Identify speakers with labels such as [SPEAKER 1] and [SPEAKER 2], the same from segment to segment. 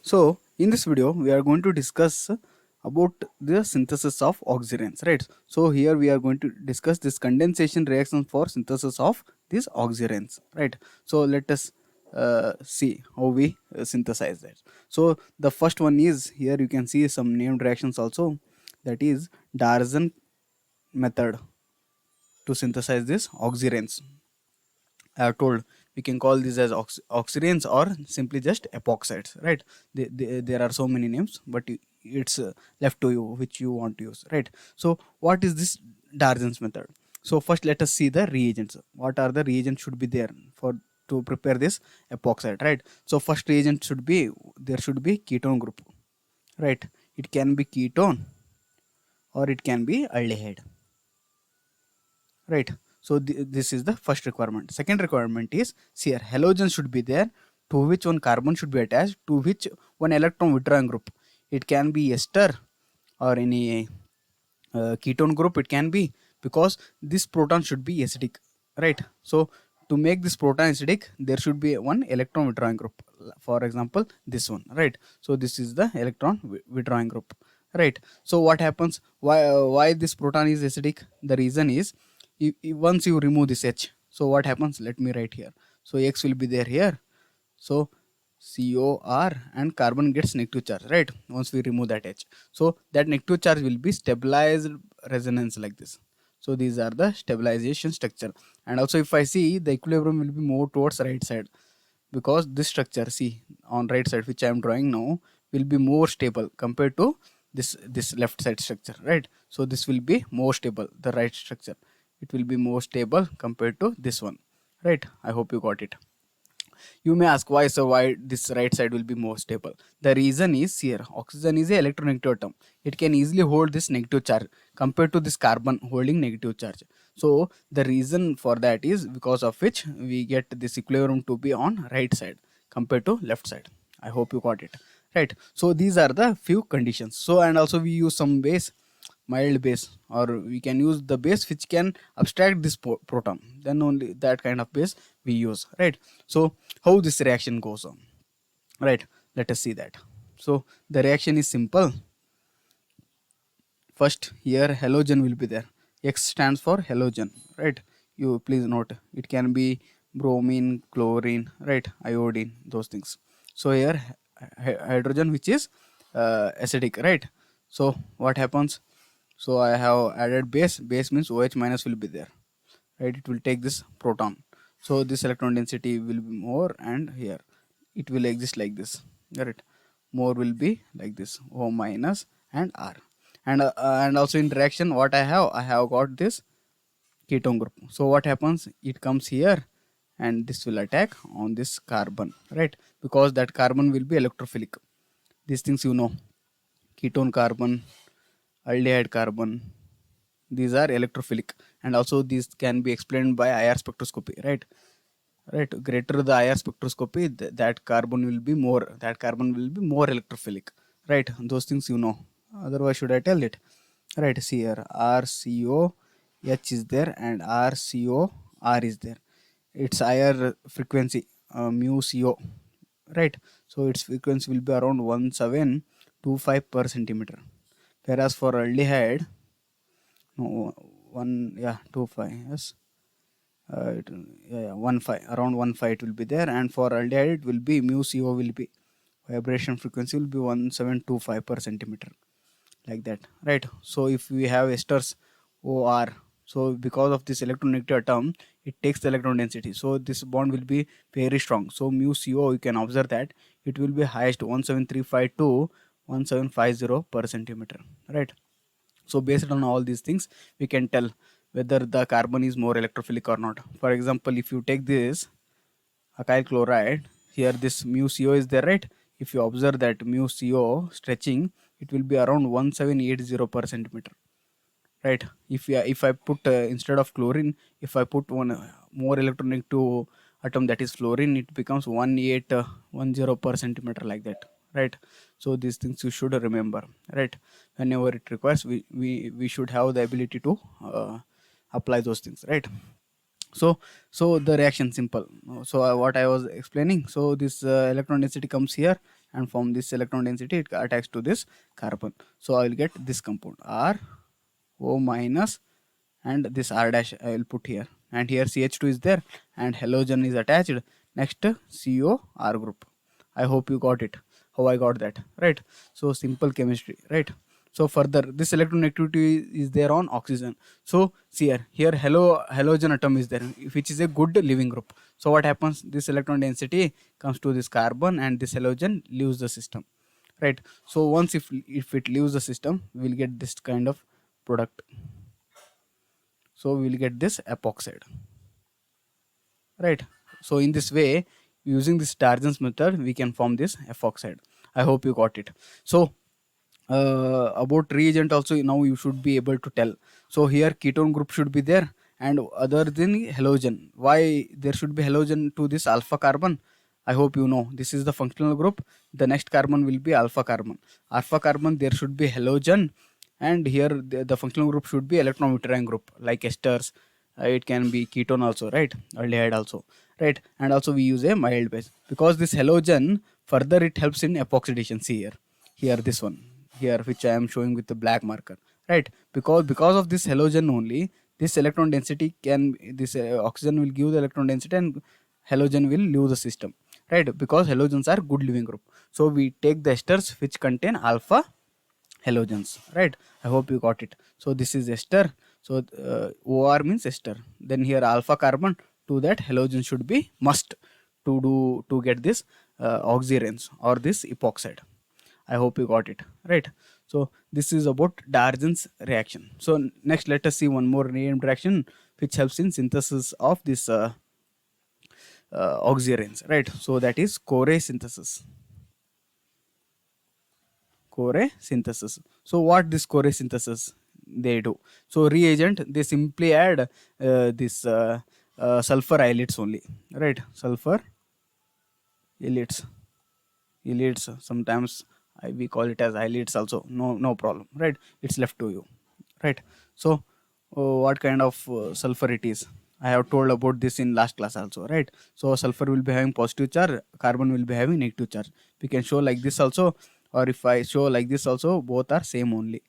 [SPEAKER 1] So in this video we are going to discuss about the synthesis of oxygens, right? So here we are going to discuss this condensation reaction for synthesis of these oxygens, right? So let us see how we synthesize that. So the first one is, here you can see some named reactions also, that is Darson method to synthesize this oxygens. I have told we can call these as oxygens or simply just epoxides, right? There are so many names, but it's left to you which you want to use, right? So what is this Darjan's method? So first let us see the reagents. What are the reagents should be there for to prepare this epoxide, right? So first reagent should be, there should be ketone group, right? It can be ketone or it can be aldehyde, right? So this is the first requirement. Second requirement is, see here, halogen should be there, to which one carbon should be attached, to which one electron withdrawing group. It can be ester or any ketone group, it can be, because this proton should be acidic, right? So to make this proton acidic, there should be one electron withdrawing group, for example this one, right? So this is the electron withdrawing group, right? So what happens, why this proton is acidic? The reason is, once you remove this H, so what happens, let me write here. So X will be there here, so COR, and carbon gets negative charge, right? Once we remove that H, so that negative charge will be stabilized resonance like this. So these are the stabilization structure. And also if I see, the equilibrium will be more towards right side, because this structure, see on right side which I am drawing now, will be more stable compared to this left side structure, right? So this will be more stable, the right structure, it will be more stable compared to this one, right? I hope you got it. You may ask, why? So why this right side will be more stable? The reason is, here oxygen is a electronegative atom, it can easily hold this negative charge compared to this carbon holding negative charge. So the reason for that is because of which we get this equilibrium to be on right side compared to left side. I hope you got it, right? So these are the few conditions. So and also we use some base, mild base, or we can use the base which can abstract this proton, then only that kind of base we use, right? So how this reaction goes on, right? Let us see that. So the reaction is simple. First here halogen will be there, X stands for halogen, right? You please note, it can be bromine, chlorine, right, iodine, those things. So here hydrogen, which is acidic, right? So what happens, so I have added base, base means OH minus will be there, right? It will take this proton, so this electron density will be more, and here it will exist like this, right? More will be like this, O minus and R. And also in reaction, what I have got this ketone group. So what happens, it comes here and this will attack on this carbon, right? Because that carbon will be electrophilic. These things you know, ketone carbon, aldehyde carbon, these are electrophilic. And also these can be explained by IR spectroscopy, right? Right, greater the IR spectroscopy, that carbon will be more, that carbon will be more electrophilic, right? Those things you know, otherwise should I tell it, right? See here, RCO H is there and RCO R is there. Its higher frequency, mu CO, right? So its frequency will be around 1725 per centimeter, whereas for aldehyde, no, one, yeah, 25, yes, it, yeah, 1 5, around 1 5 it will be there. And for aldehyde it will be mu CO will be, vibration frequency will be 1725 per centimeter, like that, right? So if we have esters OR, so because of this electronegative atom, it takes the electron density, so this bond will be very strong. So mu CO, you can observe that it will be highest 1735 to 1750 per centimeter, right? So based on all these things, we can tell whether the carbon is more electrophilic or not. For example, if you take this alkyl chloride, here this mu CO is there, right? If you observe that mu CO stretching, it will be around 1780 per centimeter, right? If I put instead of chlorine, if I put one more electronegative atom, that is fluorine, it becomes 1810 per centimeter, like that, right? So these things you should remember, right? Whenever it requires, we should have the ability to apply those things, right? So the reaction simple. So what I was explaining, so this electron density comes here, and from this electron density it attacks to this carbon. So I will get this compound R O minus, and this R dash I will put here, and here CH2 is there and halogen is attached. Next CO R group. I hope you got it, how I got that, right? So simple chemistry, right? So further, this electronegativity is there on oxygen. So see here halogen atom is there, which is a good living group. So what happens, this electron density comes to this carbon and this halogen leaves the system, right? So once if it leaves the system, we will get this kind of product. So we will get this epoxide, right? So in this way, using this Darjan's method, we can form this epoxide. I hope you got it. So about reagent also now you should be able to tell. So here ketone group should be there, and other than halogen, why there should be halogen to this alpha carbon? I hope you know, this is the functional group. The next carbon will be alpha carbon. Alpha carbon, there should be halogen, and here the functional group should be electron group like esters. It can be ketone also, right? Aldehyde also, right? And also we use a mild base because this halogen further it helps in epoxidation. See here this one here, which I am showing with the black marker, right? Because of this halogen only, this electron density can, this oxygen will give the electron density and halogen will leave the system, right? Because halogens are good living group. So we take the esters which contain alpha halogens, right? I hope you got it. So this is ester. So OR means ester. Then here alpha carbon, to that halogen should be must to get this oxygens or this epoxide. I hope you got it, right? So this is about Darjan's reaction. So next let us see one more reagent reaction which helps in synthesis of this oxygens, right? So that is Core synthesis. Core synthesis. So what this Core synthesis they do? So reagent, they simply add this sulfur ylides only, right? Sulfur ylides, sometimes we call it as ylides also, no problem, right? It's left to you, right? So what kind of sulfur it is, I have told about this in last class also, right? So sulfur will be having positive charge, carbon will be having negative charge. We can show like this also, or if I show like this also, both are same only,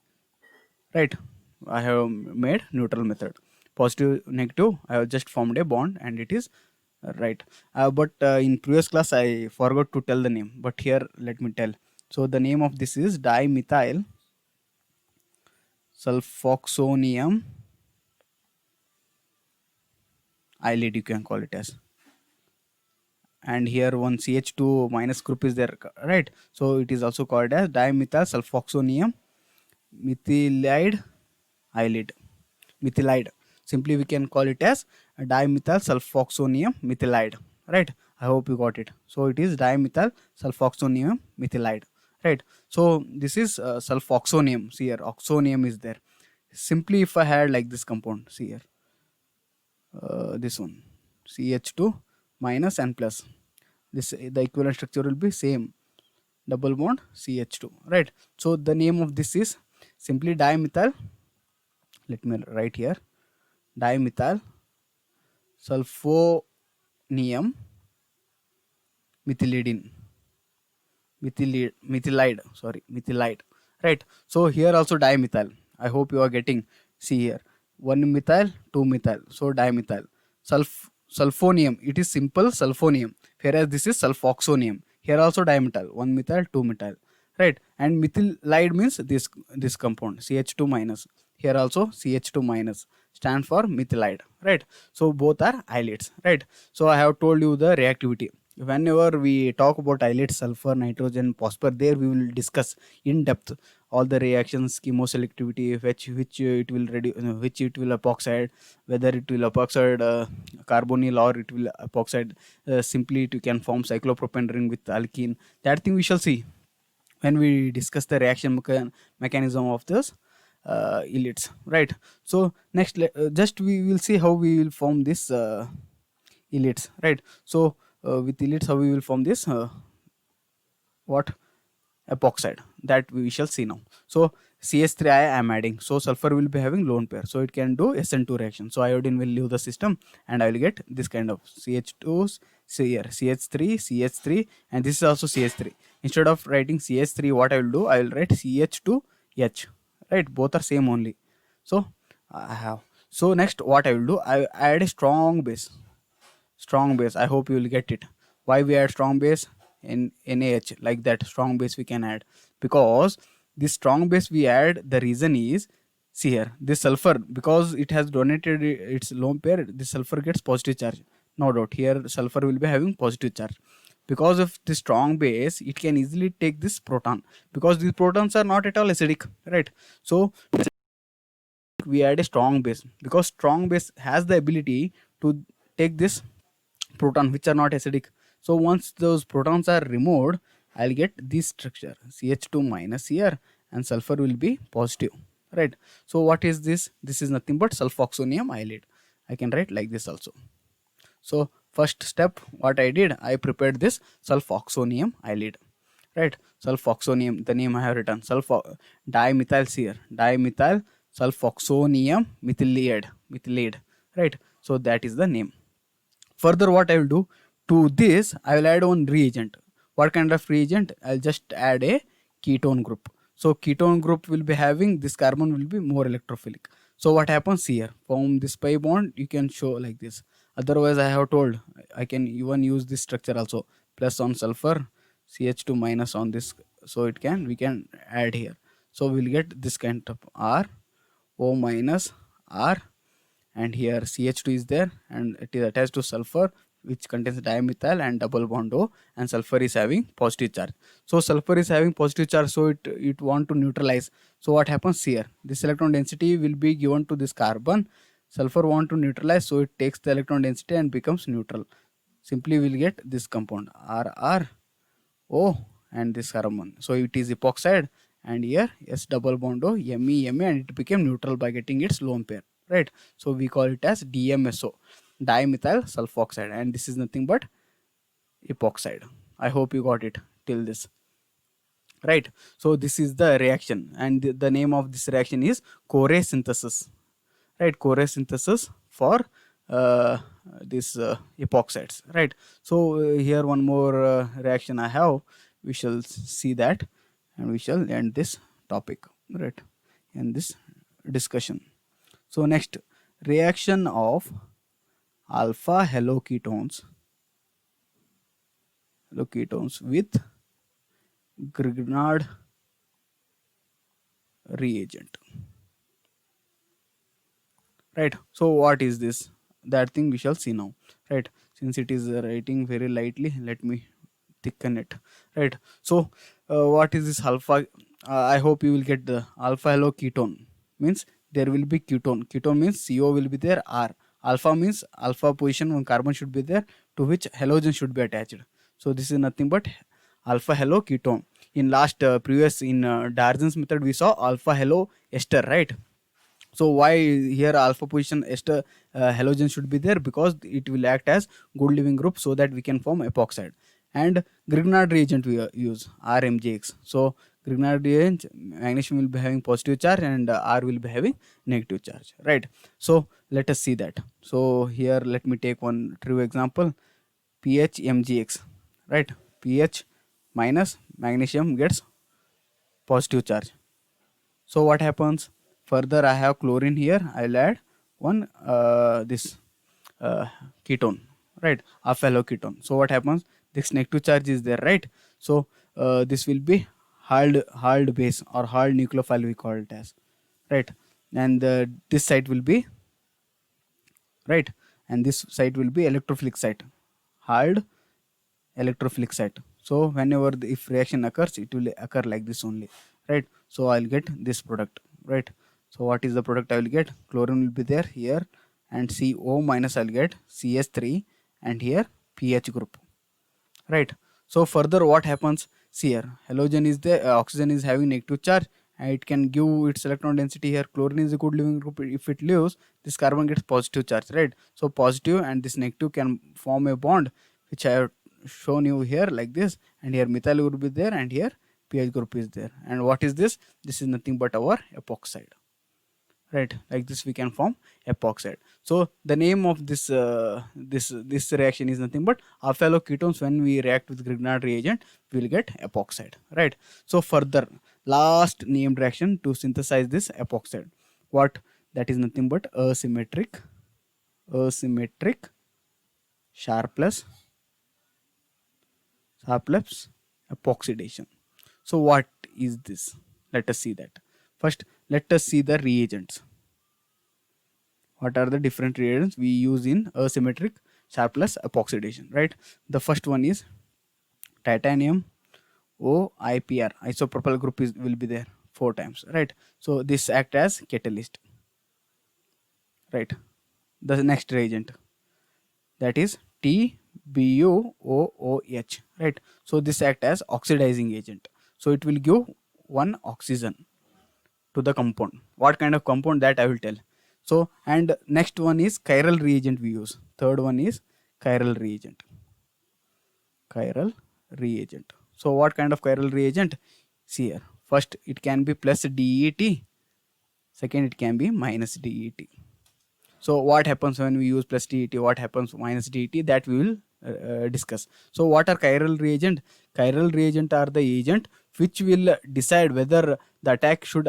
[SPEAKER 1] right? I have made neutral method, positive negative, I have just formed a bond and it is right. But in previous class I forgot to tell the name, but here let me tell. So the name of this is dimethyl sulfoxonium ylide, you can call it as. And here one CH2 minus group is there, right? So it is also called as dimethyl sulfoxonium methylide ylide. Methylide. Simply we can call it as dimethyl sulfoxonium methylide, right? I hope you got it. So it is dimethyl sulfoxonium methylide, right? So this is sulfoxonium. See here, oxonium is there. Simply if I had like this compound, see here, this one, CH2 minus and plus, this the equivalent structure will be same, double bond CH2, right? So the name of this is simply dimethyl, let me write here, dimethyl sulfonium methylidine, methylide, right? So here also dimethyl, I hope you are getting. See here, one methyl, two methyl, so dimethyl. Sulfonium, it is simple sulfonium, whereas this is sulfoxonium. Here also dimethyl, one methyl, two methyl, right? And methylide means this compound CH2 minus. Here also CH2 minus stand for methylide, right? So both are ylides, right? So I have told you the reactivity. Whenever we talk about ylides, sulfur, nitrogen, phosphor, there we will discuss in depth all the reactions, chemoselectivity, which it will reduce, which it will epoxide, whether it will epoxide carbonyl or it will epoxide simply it can form cyclopropane ring with alkene. That thing we shall see when we discuss the reaction mechanism of this ylides, right? So next just we will see how we will form this ylides, right? So with ylides how we will form this what epoxide, that we shall see now. So CH3 I am adding, so sulfur will be having lone pair, so it can do SN2 reaction. So iodine will leave the system, and I will get this kind of CH2s. So here CH3, CH3, and this is also CH3. Instead of writing CH3, what I will do, I will write CH2H. Right, both are same only. So I have. So next, what I will do, I add a strong base. Strong base. I hope you will get it. Why we add strong base in NaH, like that? Strong base we can add because this strong base we add. The reason is, see here, this sulfur, because it has donated its lone pair, this sulfur gets positive charge. No doubt here sulfur will be having positive charge. Because of the strong base, it can easily take this proton, because these protons are not at all acidic, right? So we add a strong base, because strong base has the ability to take this proton which are not acidic. So once those protons are removed, I'll get this structure CH2 minus here, and sulfur will be positive, right? So what is this? This is nothing but sulfoxonium iodide. I can write like this also. So first step, what I did, I prepared this sulfoxonium iodide, right? Sulfoxonium, the name I have written, dimethyl here, dimethyl sulfoxonium methylate, right? So that is the name. Further, what I will do, to this I will add one reagent. What kind of reagent? I'll just add a ketone group. So ketone group will be having this carbon will be more electrophilic. So what happens here, from this pi bond you can show like this. Otherwise I have told I can even use this structure also, plus on sulfur, CH2 minus on this, so it can, we can add here. So we'll get this kind of R, O minus R, and here CH2 is there, and it is attached to sulfur which contains dimethyl and double bond O, and sulfur is having positive charge. So sulfur is having positive charge, so it want to neutralize. So what happens here, this electron density will be given to this carbon. Sulfur want to neutralize, so it takes the electron density and becomes neutral. Simply we'll get this compound RRO and this carbon. So it is epoxide, and here S double bond O, Me, and it became neutral by getting its lone pair, right? So we call it as DMSO, dimethyl sulfoxide, and this is nothing but epoxide. I hope you got it till this, right? So this is the reaction, and the name of this reaction is Core synthesis, right? Core synthesis for this epoxides, right? So here one more reaction I have. We shall see that, and we shall end this topic, right, in this discussion. So next, reaction of alpha haloketones with Grignard reagent, right? So what is this? That thing we shall see now, right? Since it is writing very lightly, let me thicken it, right? So what is this alpha? I hope you will get the alpha haloketone means there will be ketone means CO will be there, R. Alpha means alpha position, one carbon should be there to which halogen should be attached. So this is nothing but alpha haloketone. In last previous in Darzin's method we saw alpha halo ester, right? So why here alpha position ester halogen should be there? Because it will act as good living group, so that we can form epoxide. And Grignard reagent we use RMGX. So Grignard reagent, magnesium will be having positive charge, and R will be having negative charge, right? So let us see that. So here let me take one true example, pH MgX, right? pH minus, magnesium gets positive charge. So what happens? Further I have chlorine here, I'll add one this ketone, right? Alpha haloketone. So what happens? This negative charge is there, right? So this will be hard base or hard nucleophile we call it as, right? And this site will be, right, and this site will be electrophilic site, hard electrophilic site. So whenever if reaction occurs, it will occur like this only, right? So I'll get this product, right? So what is the product I will get? Chlorine will be there here, and CO minus I'll get CS3, and here pH group, right? So further what happens? See here, halogen is there, oxygen is having negative charge, and it can give its electron density here. Chlorine is a good living group. If it leaves, this carbon gets positive charge, right? So positive and this negative can form a bond, which I have shown you here like this, and here methyl would be there, and here pH group is there. And what is this? This is nothing but our epoxide, right? Like this we can form epoxide. So the name of this this reaction is nothing but half yellow ketones. When we react with Grignard reagent, we will get epoxide, right? So further, last named reaction to synthesize this epoxide, what? That is nothing but asymmetric Sharpless epoxidation. So what is this? Let us see that. First, let us see the reagents. What are the different reagents we use in asymmetric Sharpless epoxidation, right? The first one is titanium OIPR, isopropyl group will be there 4 times, right? So this act as catalyst, right? The next reagent, that is TBuOOH, right? So this act as oxidizing agent. So it will give one oxygen to the compound. What kind of compound, that I will tell. So, and next one is chiral reagent we use. Third one is chiral reagent. So what kind of chiral reagent? See here. First it can be plus DET. Second it can be minus DET. So what happens when we use plus DET? What happens minus DET? That we will discuss. So what are chiral reagent? Chiral reagent are the agent which will decide whether the attack should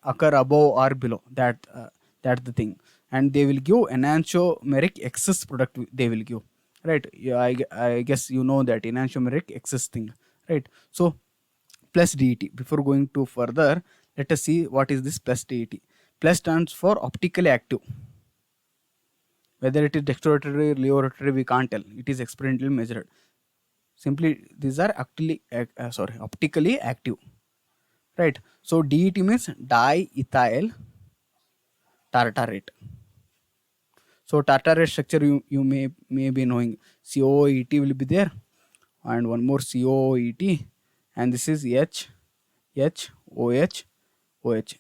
[SPEAKER 1] occur above or below. That's the thing. And they will give enantiomeric excess product. They will give, right? Yeah, I guess you know that enantiomeric excess thing, right? So plus DET. Before going to further, let us see what is this plus DET. Plus stands for optically active. Whether it is dextrorotatory, levorotatory, we can't tell. It is experimentally measured. Simply, these are optically active, right? So DET means diethyl tartarate. So tartarate structure you may be knowing. COET will be there, and one more COET, and this is OH.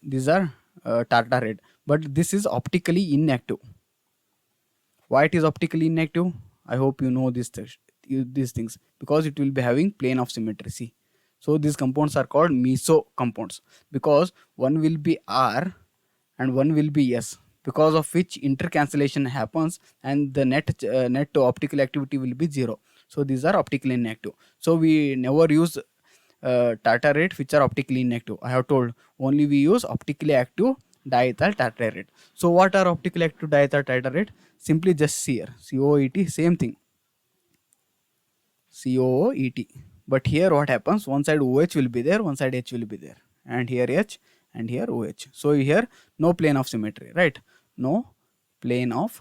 [SPEAKER 1] These are tartarate, but this is optically inactive. Why it is optically inactive? I hope you know these things, because it will be having plane of symmetry. See, so these compounds are called meso compounds because one will be R and one will be S, because of which intercancellation happens and the net optical activity will be 0. So these are optically inactive. So we never use tartarate which are optically inactive. I have told only we use optically active diethyl tartarate. So what are optically active diethyl tartarate? Simply just see here, COET, same thing, COET. But here what happens, one side OH will be there, one side H will be there, and here H and here OH. So here no plane of symmetry, right? No plane of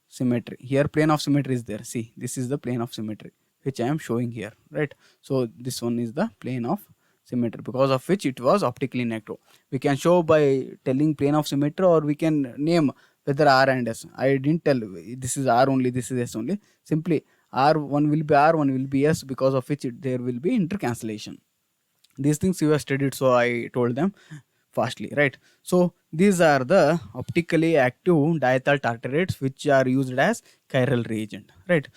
[SPEAKER 1] symmetry. Here plane of symmetry is there. See, this is the plane of symmetry which I am showing here, right? So this one is the plane of symmetry, because of which it was optically inactive. We can show by telling plane of symmetry, or we can name whether R and S. I didn't tell this is R only, this is S only. Simply R, one will be R, one will be S, because of which there will be intercancellation. These things you have studied, so I told them fastly, right? So these are the optically active diethyl tartarates which are used as chiral reagent, right?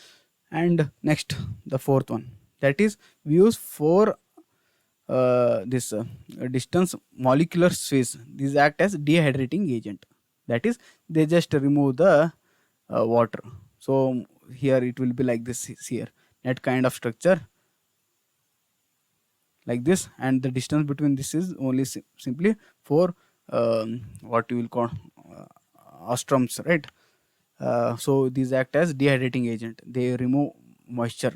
[SPEAKER 1] And next, the fourth one, that is we use for this distance molecular Swiss. These act as dehydrating agent. That is, they just remove the water. So here it will be like this here, net kind of structure like this, and the distance between this is only simply for what you will call ostroms, right? So these act as dehydrating agent. They remove moisture.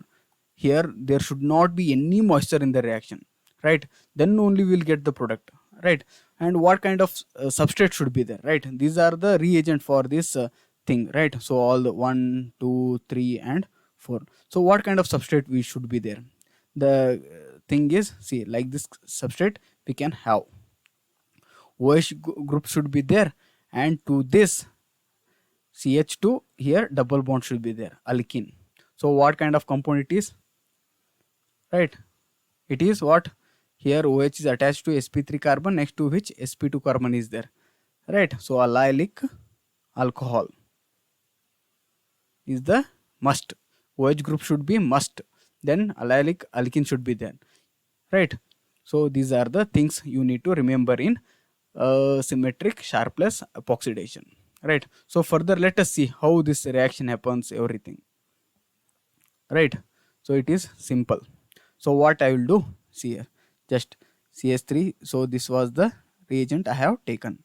[SPEAKER 1] Here there should not be any moisture in the reaction, right? Then only we will get the product, right? And what kind of substrate should be there, right? These are the reagent for this thing, right? So all the 1, 2, 3 and 4. So what kind of substrate we should be there? The thing is, see, like this substrate we can have OH group should be there, and to this CH2 here double bond should be there, alkene. So what kind of compound it is, right? It is what? Here OH is attached to sp3 carbon, next to which sp2 carbon is there, right? So allylic alcohol is the must. OH group should be must, then allylic alkene should be there. right? So these are the things you need to remember in symmetric sharpless epoxidation, right? So further, let us see how this reaction happens, everything, right? So it is simple. So what I will do, see here, just CS3. So this was the reagent I have taken,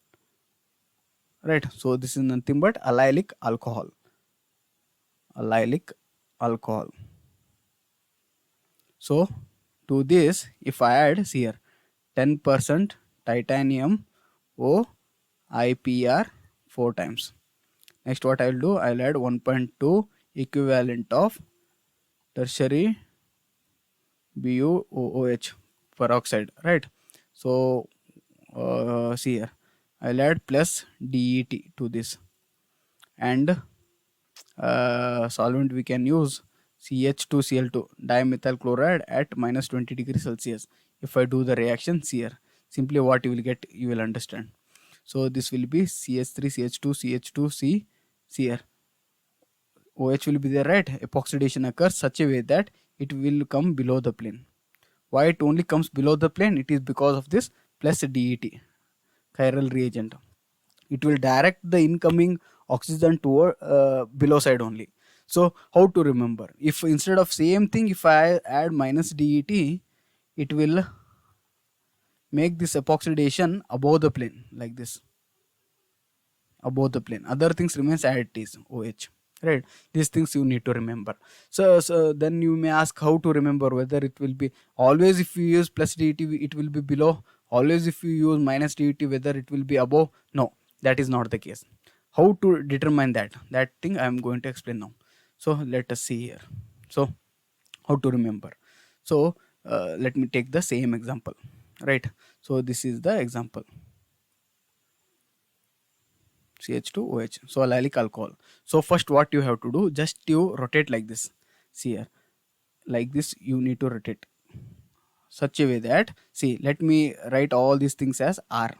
[SPEAKER 1] right? So this is nothing but allylic alcohol, allylic alcohol. So to this, if I add, see here, 10% titanium O IPR 4 times. Next what I will do, I will add 1.2 equivalent of tertiary BuOH peroxide, right? So see here, I will add plus DET to this, and solvent we can use CH2Cl2 dimethyl chloride at minus 20 degrees Celsius. If I do the reaction here, simply what you will get, you will understand. So this will be CH3 CH2 CH2C here. OH will be there, right? Epoxidation occurs such a way that it will come below the plane. Why it only comes below the plane? It is because of this plus DET, chiral reagent. It will direct the incoming oxygen toward below side only. So how to remember? If instead of same thing, if I add minus DET, it will make this epoxidation above the plane like this, above the plane. Other things remains as it is, OH. Right? These things you need to remember. So then you may ask how to remember, whether it will be always if you use plus DET it will be below, always if you use minus DET whether it will be above. No, that is not the case. How to determine that? That thing I am going to explain now. So let us see here. So how to remember? So let me take the same example, right? So this is the example. CH2OH, so allylic alcohol. So first what you have to do, just you rotate like this. See here, like this you need to rotate such a way that, see, let me write all these things as R,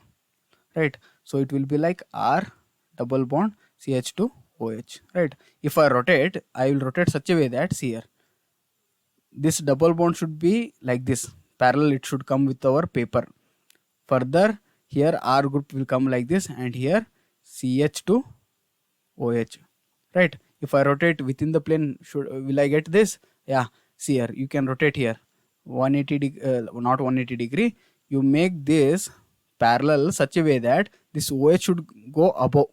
[SPEAKER 1] right? So it will be like R double bond CH2OH, right? If I rotate, I will rotate such a way that, see here, this double bond should be like this, parallel, it should come with our paper. Further, here R group will come like this, and here CH2OH, right? If I rotate within the plane, will I get this? Yeah, see here, you can rotate here 180 not 180 degree. You make this parallel such a way that this OH should go above,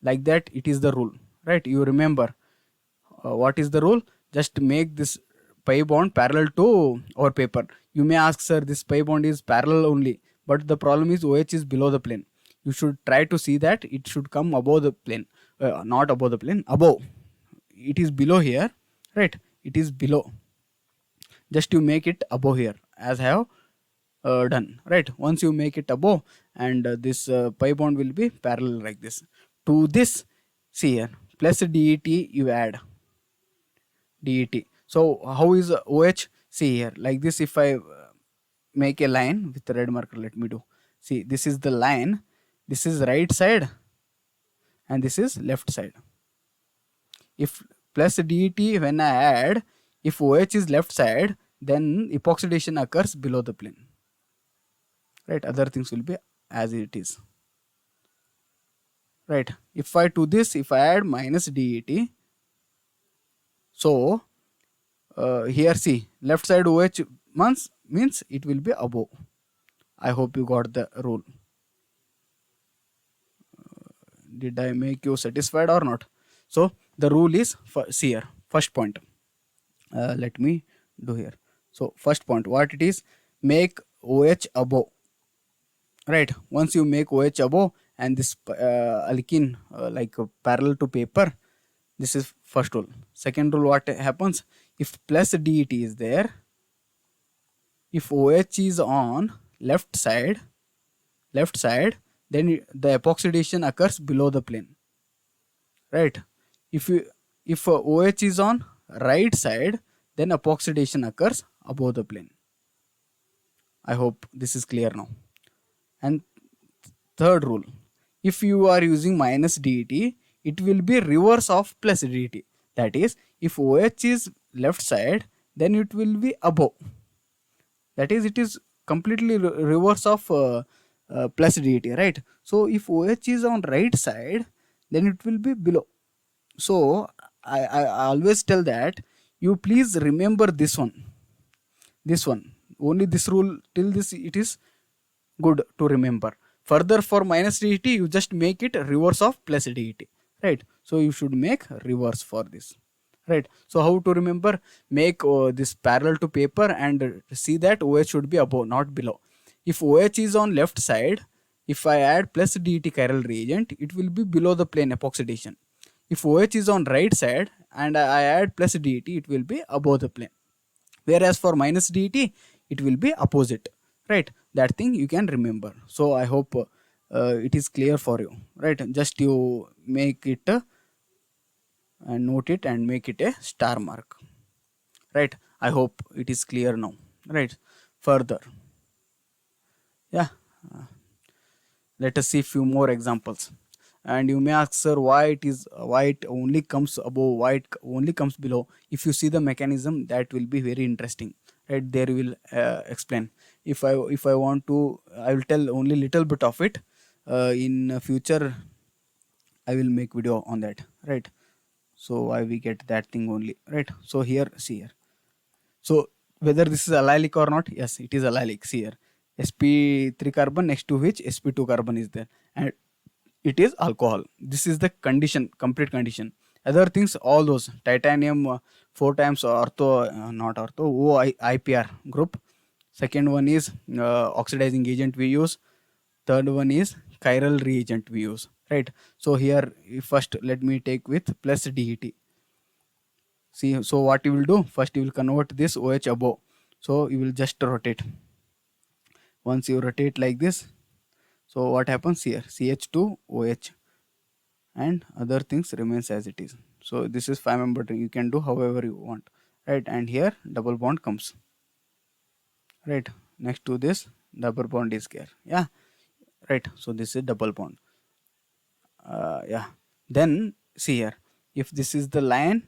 [SPEAKER 1] like that. It is the rule, right? You remember what is the rule? Just make this pi bond parallel to our paper. You may ask, sir, this pi bond is parallel only, but the problem is OH is below the plane. You should try to see that it should come above the plane, not above the plane, above. It is below here, right? It is below. Just you make it above here, as I have done, right? Once you make it above, and this pi bond will be parallel like this. To this, see here, plus DET you add DET. So how is OH? See here, like this. If I make a line with the red marker, let me do. See, this is the line. This is right side, and this is left side. If plus DET when I add, if OH is left side, then epoxidation occurs below the plane. Right? Other things will be as it is. Right? If I do this, if I add minus DET, so here see, left side OH means it will be above. I hope you got the rule. Did I make you satisfied or not? So the rule is, see here, first point. Let me do here. So first point, what it is, make OH above. Right? Once you make OH above, and this alkene like parallel to paper, this is first rule. Second rule, what happens? If plus DET is there, if OH is on left side, then the epoxidation occurs below the plane. Right? If OH is on right side, then epoxidation occurs above the plane. I hope this is clear now. And third rule, if you are using minus DET, it will be reverse of plus DET. That is, if OH is left side, then it will be above. That is, it is completely reverse of plus dt, right? So if OH is on right side, then it will be below. So I always tell that you please remember this one only, this rule till this it is good to remember. Further, for minus dt you just make it reverse of plus dt, right? So you should make reverse for this, right? So how to remember? Make this parallel to paper and see that OH should be above, not below. If OH is on left side, if I add plus dt chiral reagent, it will be below the plane epoxidation. If OH is on right side and I add plus dt, it will be above the plane. Whereas for minus dt, it will be opposite, right? That thing you can remember. So I hope it is clear for you, right? Just you make it and note it and make it a star mark, right? I hope it is clear now, right? Further, yeah, let us see few more examples. And you may ask, sir, why it only comes above, why it only comes below? If you see the mechanism, that will be very interesting, right? There will explain. If I want to, I will tell only little bit of it. In future I will make video on that, right? So why we get that thing only, right? So here, see here. So whether this is allylic or not, yes, it is allylic. See here, sp3 carbon next to which sp2 carbon is there, and it is alcohol. This is the condition, complete condition. Other things, all those titanium 4 times ortho, not ortho, IPR group. Second one is oxidizing agent we use. Third one is chiral reagent we use, right? So here first let me take with plus det. See, so what you will do, first you will convert this OH above, so you will just rotate. Once you rotate like this, so what happens here, CH2 OH and other things remains as it is. So this is 5-member ring, you can do however you want, right? And here double bond comes, right? Next to this double bond is here, yeah, right? So this is double bond, yeah. Then see here, if this is the line,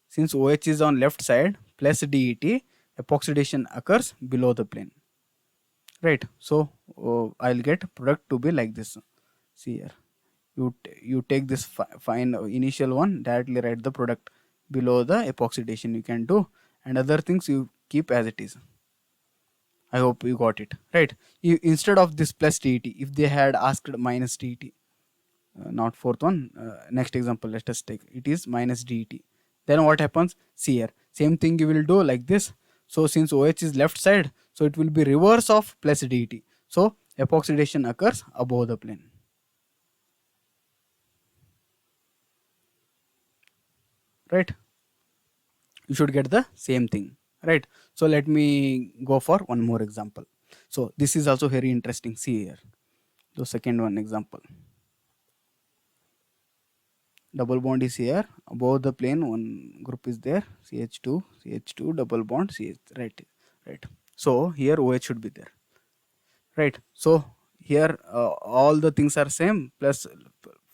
[SPEAKER 1] since OH is on left side, plus DET, epoxidation occurs below the plane, right? So I'll get product to be like this. See here, you take this fine initial one, directly write the product below the epoxidation you can do, and other things you keep as it is. I hope you got it, right? Instead of this plus DET, if they had asked minus DET, not fourth one, next example let us take, it is minus DET, then what happens? See here, same thing you will do like this. So since OH is left side, so it will be reverse of plus DET, so epoxidation occurs above the plane, right? You should get the same thing, right? So let me go for one more example. So this is also very interesting. See here, the second one example, double bond is here above the plane, one group is there, ch2 double bond ch, right? So here OH should be there, right? So here all the things are same, plus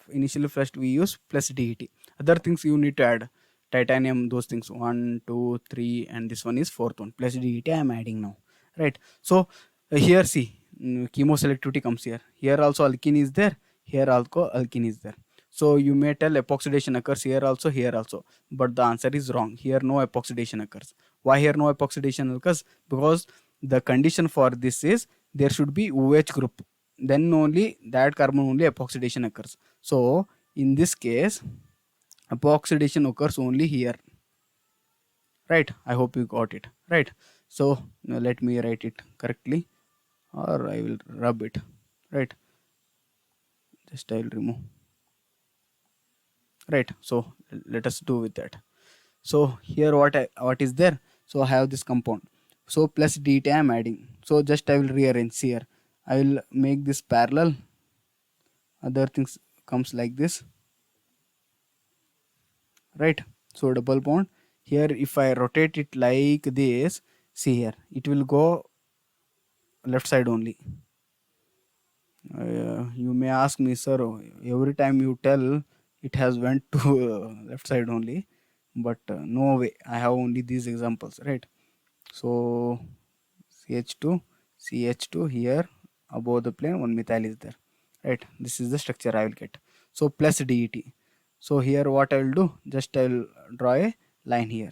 [SPEAKER 1] initially first we use plus DET. Other things you need to add, titanium, those things, 1 2 3, and this one is fourth one, plus DET I am adding now, right? So here see, chemoselectivity comes here. Here also alkene is there, here also alkene is there. So you may tell epoxidation occurs here also, here also, but the answer is wrong. Here no epoxidation occurs. Why here no epoxidation occurs? Because the condition for this is there should be OH group, then only that carbon only epoxidation occurs. So in this case epoxidation occurs only here, right? I hope you got it, right? So now let me write it correctly, or I will rub it, right? Just I will remove, right? So let us do with that. So here what is there? So I have this compound, so plus DT I am adding. So just I will rearrange here, I will make this parallel, other things comes like this, right? So double bond here, if I rotate it like this, see here, it will go left side only. You may ask me, sir, every time you tell it has went to left side only, but no way, I have only these examples, right? So CH2, CH2 here above the plane, one methyl is there, right? This is the structure I will get. So plus DET. So here what I will do, just I will draw a line here.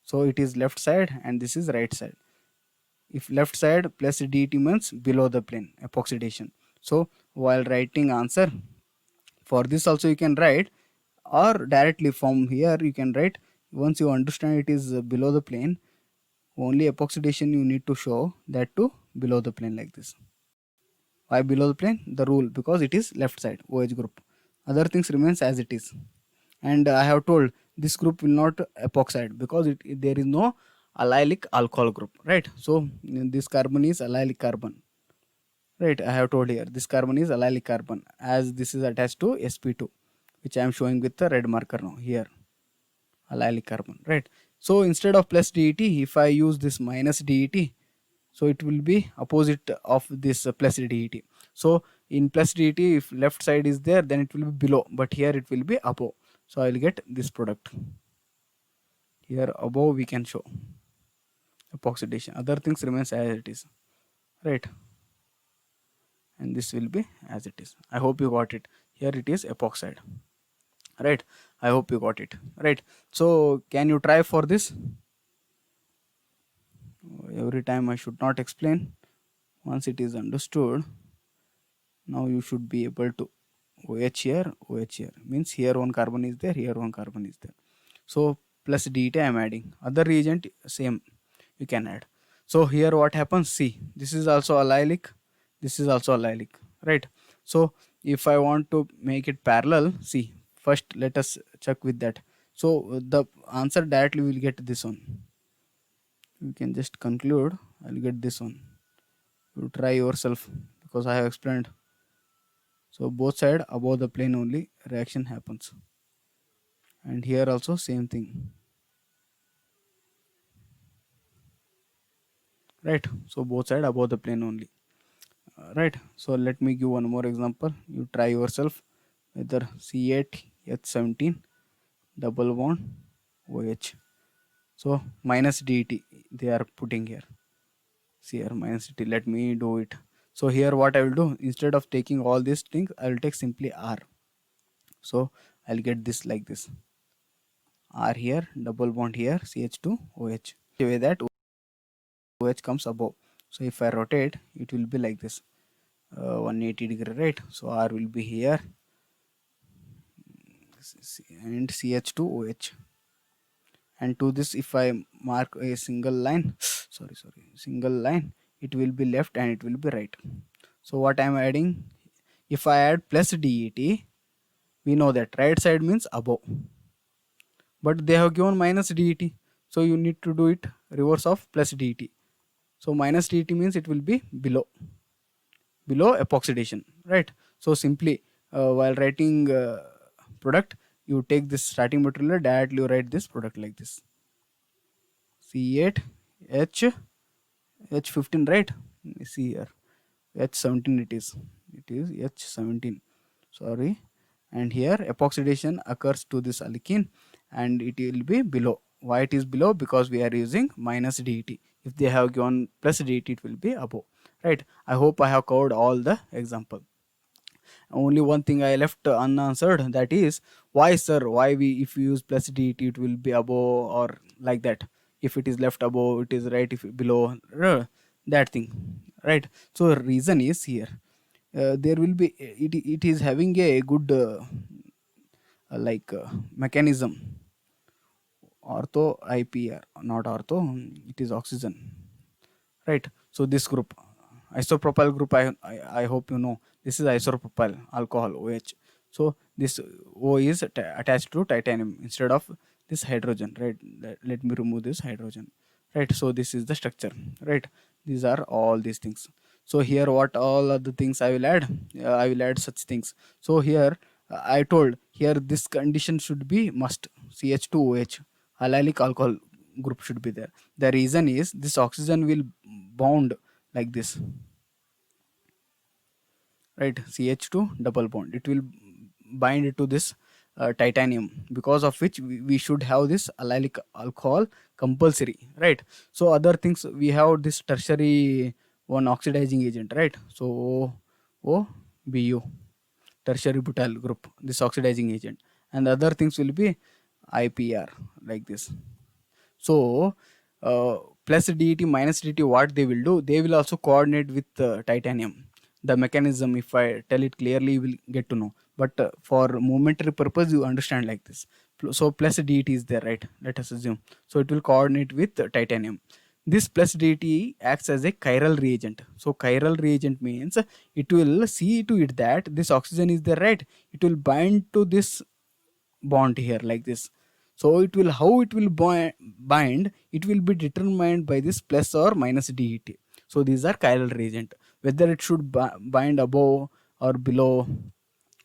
[SPEAKER 1] So it is left side and this is right side. If left side plus DET means below the plane, epoxidation. So while writing answer for this also you can write, or directly from here you can write. Once you understand it is below the plane, only epoxidation you need to show, that to below the plane like this. Why below the plane? The rule, because it is left side OH group. Other things remains as it is. And I have told this group will not epoxide because there is no allylic alcohol group, right? So this carbon is allylic carbon, right? I have told here this carbon is allylic carbon as this is attached to sp2, which I am showing with the red marker now here, allylic carbon, right? So instead of plus DET, if I use this minus DET, so it will be opposite of this plus DET. So in plus DET, if left side is there, then it will be below, but here it will be above. So I will get this product here above. We can show epoxidation, other things remains as it is, right? And this will be as it is. I hope you got it. Here it is epoxide, right? I hope you got it, right? So can you try for this? Every time I should not explain. Once it is understood, now you should be able to OH here, OH here. Means here one carbon is there, here one carbon is there. So plus DET I am adding. Other reagent same you can add. So here what happens? See, this is also allylic, this is also allylic, right? So if I want to make it parallel, see, first let us check with that. So the answer directly will get this one. You can just conclude, I'll get this one. You try yourself because I have explained. So both side above the plane only reaction happens, and here also same thing, right? So both side above the plane only, right? So let me give one more example. You try yourself, whether C8H17 double bond OH. So minus DET they are putting here. See here minus DET. Let me do it. So here what I will do, instead of taking all these things, I will take simply R. So I'll get this like this. R here, double bond here, CH2 OH. The way that OH comes above. So if I rotate, it will be like this, 180 degree, right? So R will be here and CH2 OH. And to this, if I mark a single line, single line, it will be left and it will be right. So what I am adding, if I add plus DET, we know that right side means above, but they have given minus DET, so you need to do it reverse of plus DET. So minus DET means it will be below epoxidation, right? So simply while writing product, you take this starting material, directly you write this product like this, C8H H15, right? See here, H17 it is H17, sorry. And here epoxidation occurs to this alkene and it will be below. Why it is below? Because we are using minus DET. If they have given plus DET, it will be above, right? I hope I have covered all the example. Only one thing I left unanswered, that is why, sir, why we, if we use plus DET, it will be above or like that. If it is left above, it is right, if below, that thing, right? So reason is here, there will be, it is having a good mechanism, ortho IPR, not ortho, it is oxygen, right? So this group, isopropyl group, I hope you know, this is isopropyl alcohol OH. So this O is attached to titanium instead of this hydrogen, right? Let me remove this hydrogen, right? So this is the structure, right? These are all these things. So here what all are the things I will add? I will add such things. So here I told here this condition should be must, CH2OH, allylic alcohol group should be there. The reason is this oxygen will bound like this, right? CH2 double bond, it will bind to this titanium, because of which we should have this allylic alcohol compulsory, right? So other things, we have this tertiary one oxidizing agent, right? So O Bu, tertiary butyl group, this oxidizing agent, and the other things will be IPR, like this. So plus DET minus DET, what they will do, they will also coordinate with titanium. The mechanism, if I tell it clearly, you will get to know. But for momentary purpose, you understand like this. So plus DET is there, right? Let us assume. So it will coordinate with titanium. This plus DET acts as a chiral reagent. So chiral reagent means it will see to it that this oxygen is there, right? It will bind to this bond here like this. So it will, how it will bind, it will be determined by this plus or minus DET. So these are chiral reagent, whether it should bind above or below,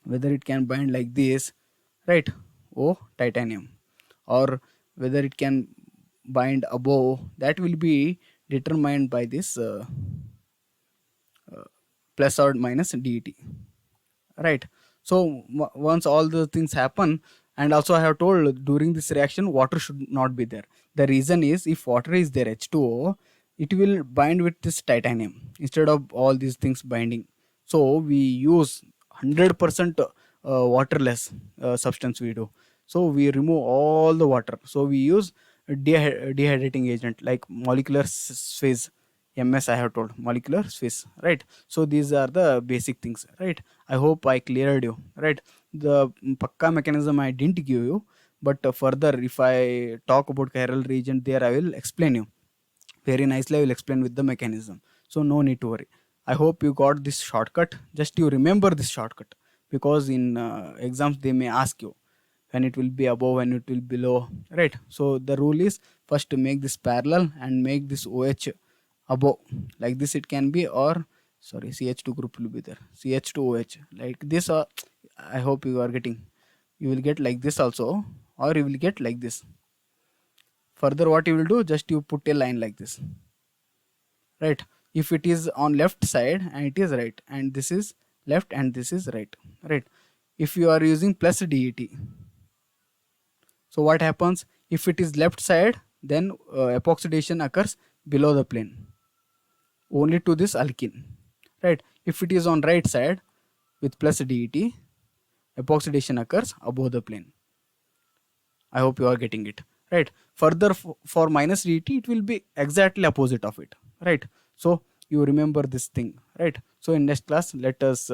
[SPEAKER 1] whether it can bind like this, right? Oh, titanium, or whether it can bind above, that will be determined by this plus or minus DET, right? So once all the things happen, and also I have told during this reaction water should not be there. The reason is, if water is there, H2O, it will bind with this titanium instead of all these things binding. So we use 100% waterless substance we do. So we remove all the water, so we use a dehydrating agent like molecular phase, MS I have told, molecular Swiss, right? So these are the basic things, right? I hope I cleared you, right? The pakka mechanism I didn't give you, but further if I talk about chiral region, there I will explain you very nicely. I will explain with the mechanism, so no need to worry. I hope you got this shortcut. Just you remember this shortcut, because in exams they may ask you when it will be above, when it will be below, right? So the rule is, first to make this parallel and make this OH above, like this it can be, or sorry, CH2 group will be there, CH2OH, like this. I hope you are getting, you will get like this also, or you will get like this. Further what you will do, just you put a line like this, right? If it is on left side and it is right, and this is left and this is right, right? If you are using plus DET, so what happens, if it is left side, then epoxidation occurs below the plane, only to this alkene, right? If it is on right side with plus DET, epoxidation occurs above the plane. I hope you are getting it, right? Further, for minus DET, it will be exactly opposite of it, right? So you remember this thing, right? So in next class, let us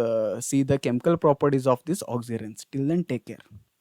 [SPEAKER 1] see the chemical properties of these oxygens. Till then, take care.